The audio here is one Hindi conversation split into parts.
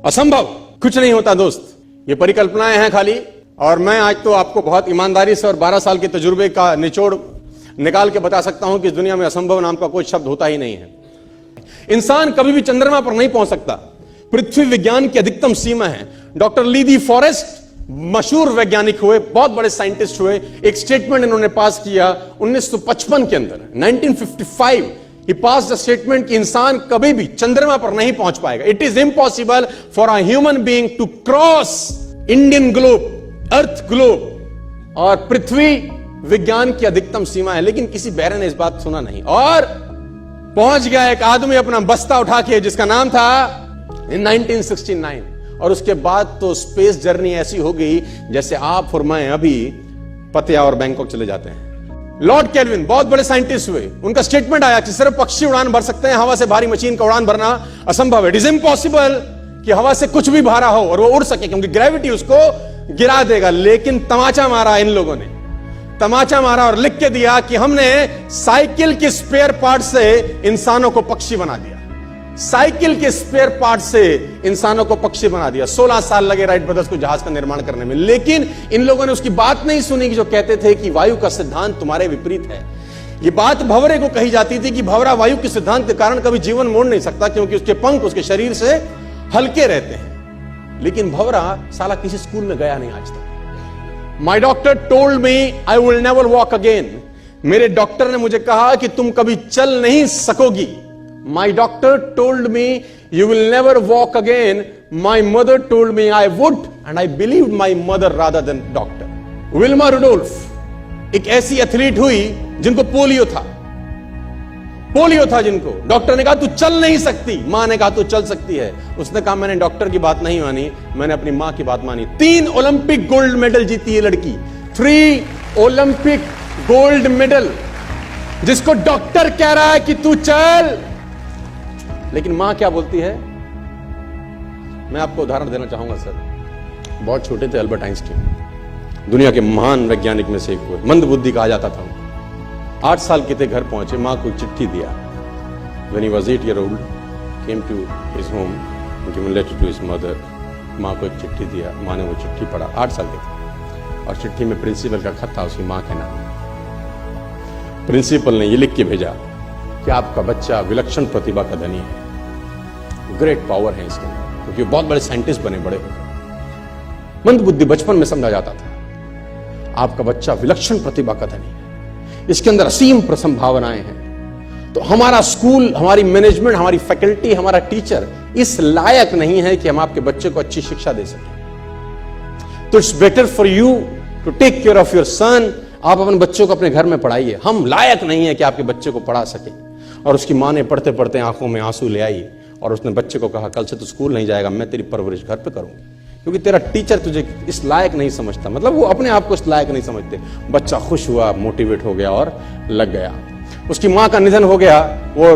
असंभव कुछ नहीं होता दोस्त, ये परिकल्पनाएं हैं खाली। और मैं आज तो आपको बहुत ईमानदारी से और 12 साल के तजुर्बे का निचोड़ निकाल के बता सकता हूं कि इस दुनिया में असंभव नाम का कोई शब्द होता ही नहीं है। इंसान कभी भी चंद्रमा पर नहीं पहुंच सकता, पृथ्वी विज्ञान की अधिकतम सीमा है। डॉक्टर ली दी फॉरेस्ट मशहूर वैज्ञानिक हुए, बहुत बड़े साइंटिस्ट हुए। एक स्टेटमेंट इन्होंने पास किया 1955 के अंदर, 1955 ही पास द स्टेटमेंट कि इंसान कभी भी चंद्रमा पर नहीं पहुंच पाएगा। It is impossible for a human being to cross Indian globe, earth globe. और पृथ्वी विज्ञान की अधिकतम सीमा है, लेकिन किसी बहरे ने इस बात सुना नहीं और पहुंच गया एक आदमी अपना बस्ता उठा के, जिसका नाम था इन 1969। और उसके बाद तो स्पेस जर्नी ऐसी हो गई जैसे आप और मैं अभी पतिया और बैंकॉक चले जाते हैं। लॉर्ड केल्विन बहुत बड़े साइंटिस्ट हुए, उनका स्टेटमेंट आया कि सिर्फ पक्षी उड़ान भर सकते हैं, हवा से भारी मशीन का उड़ान भरना असंभव है। इट इज इम्पॉसिबल कि हवा से कुछ भी भारा हो और वो उड़ सके, क्योंकि ग्रेविटी उसको गिरा देगा। लेकिन तमाचा मारा इन लोगों ने, तमाचा मारा और लिख के दिया कि हमने साइकिल के स्पेयर पार्ट से इंसानों को पक्षी बना दिया। साइकिल के स्पेयर पार्ट से इंसानों को पक्षी बना दिया। 16 साल लगे राइट ब्रदर्स को जहाज का निर्माण करने में, लेकिन इन लोगों ने उसकी बात नहीं सुनी कि जो कहते थे कि वायु का सिद्धांत तुम्हारे विपरीत है। यह बात भंवरे को कही जाती थी कि भंवरा वायु के सिद्धांत के कारण कभी जीवन मोड़ नहीं सकता, क्योंकि उसके पंख उसके शरीर से हल्के रहते हैं। लेकिन भंवरा साला किसी स्कूल में गया नहीं आज तक। माई doctor told me I will never walk again. मेरे डॉक्टर ने मुझे कहा कि तुम कभी चल नहीं सकोगी। My doctor told me you will never walk again. My mother told me I would, and I believed my mother rather than doctor. Wilma Rudolph एक ऐसी एथलीट हुई जिनको पोलियो था जिनको डॉक्टर ने कहा तू चल नहीं सकती, मां ने कहा तू चल सकती है। उसने कहा मैंने डॉक्टर की बात नहीं मानी, मैंने अपनी मां की बात मानी। 3 ओलंपिक गोल्ड मेडल जीती है लड़की, 3 ओलंपिक गोल्ड मेडल, जिसको डॉक्टर कह रहा है कि तू चल। लेकिन मां क्या बोलती है? मैं आपको उदाहरण देना चाहूंगा सर। बहुत छोटे थे अल्बर्ट आइंस्टीन, दुनिया के महान वैज्ञानिक में से एक हुए, मंद बुद्धि कहा जाता था उनको। 8 साल के थे, घर पहुंचे, मां को चिट्ठी दिया। When he was 8 years old, came to his home, given letter to his mother. मां को एक चिट्ठी दिया, मां ने वो चिट्ठी पढ़ा। 8 साल के थे और चिट्ठी में प्रिंसिपल का खत था उसकी मां के नाम। प्रिंसिपल ने ये लिख के भेजा कि आपका बच्चा विलक्षण प्रतिभा का धनी है, ग्रेट पावर है इसके अंदर, क्योंकि बहुत बड़े साइंटिस्ट बने, बड़े हो गए। मंद बुद्धि बचपन में समझा जाता था। आपका बच्चा विलक्षण प्रतिभा का धनी है, इसके अंदर असीम संभावनाएं हैं। तो हमारा स्कूल, हमारी मैनेजमेंट, हमारी फैकल्टी, हमारा टीचर इस लायक नहीं है कि हम आपके बच्चे को अच्छी शिक्षा दे सकें। तो it's better for you to take care of your son. आप अपने बच्चों को अपने घर में पढ़ाइए, हम लायक नहीं है कि आपके बच्चे को पढ़ा सके। और उसकी मां ने पढ़ते पढ़ते आंखों में आंसू ले आई और उसने बच्चे को कहा कल से तू स्कूल नहीं जाएगा, मैं तेरी परवरिश घर पे करूंगी, क्योंकि तेरा टीचर तुझे इस लायक नहीं समझता। मतलब वो अपने आप को इस लायक नहीं समझते। बच्चा खुश हुआ, मोटिवेट हो गया और लग गया। उसकी मां का निधन हो गया। वो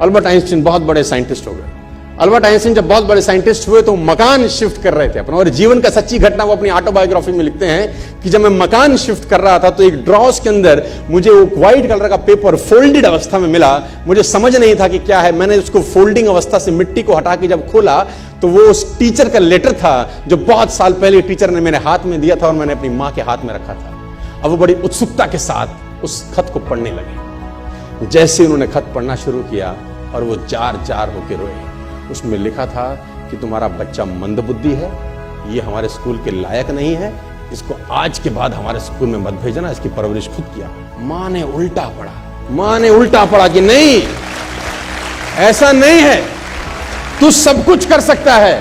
अल्बर्ट आइंस्टीन बहुत बड़े साइंटिस्ट हो गए। अल्बर्ट आइंस्टीन जब बहुत बड़े साइंटिस्ट हुए तो मकान शिफ्ट कर रहे थे अपना, और जीवन का सच्ची घटना वो अपनी ऑटोबायोग्राफी में लिखते हैं कि जब मैं मकान शिफ्ट कर रहा था तो एक ड्रॉस के अंदर मुझे वो व्हाइट कलर का पेपर फोल्डेड अवस्था में मिला। मुझे समझ नहीं था कि क्या है। मैंने उसको फोल्डिंग अवस्था से मिट्टी को हटा के जब खोला तो वो उस टीचर का लेटर था जो बहुत साल पहले टीचर ने मेरे हाथ में दिया था और मैंने अपनी मां के हाथ में रखा था। अब वो बड़ी उत्सुकता के साथ उस खत को पढ़ने लगे। जैसे उन्होंने खत पढ़ना शुरू किया और वो जार जार होके रोए। उसमें लिखा था कि तुम्हारा बच्चा मंदबुद्धि है, ये हमारे स्कूल के लायक नहीं है, इसको आज के बाद हमारे स्कूल में मत भेजना, इसकी परवरिश खुद किया। मां ने उल्टा पड़ा कि नहीं, ऐसा नहीं है, तू सब कुछ कर सकता है,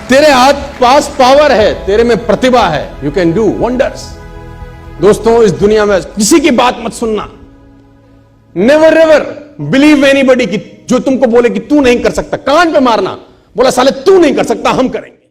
तेरे हाथ पास पावर है, तेरे में प्रतिभा है, यू कैन डू वंडर्स। दोस्तों, इस दुनिया में किसी की बात मत सुनना। नेवर एवर बिलीव एनीबॉडी कि जो तुमको बोले कि तू नहीं कर सकता, कान पे मारना, बोला साले तू नहीं कर सकता, हम करेंगे।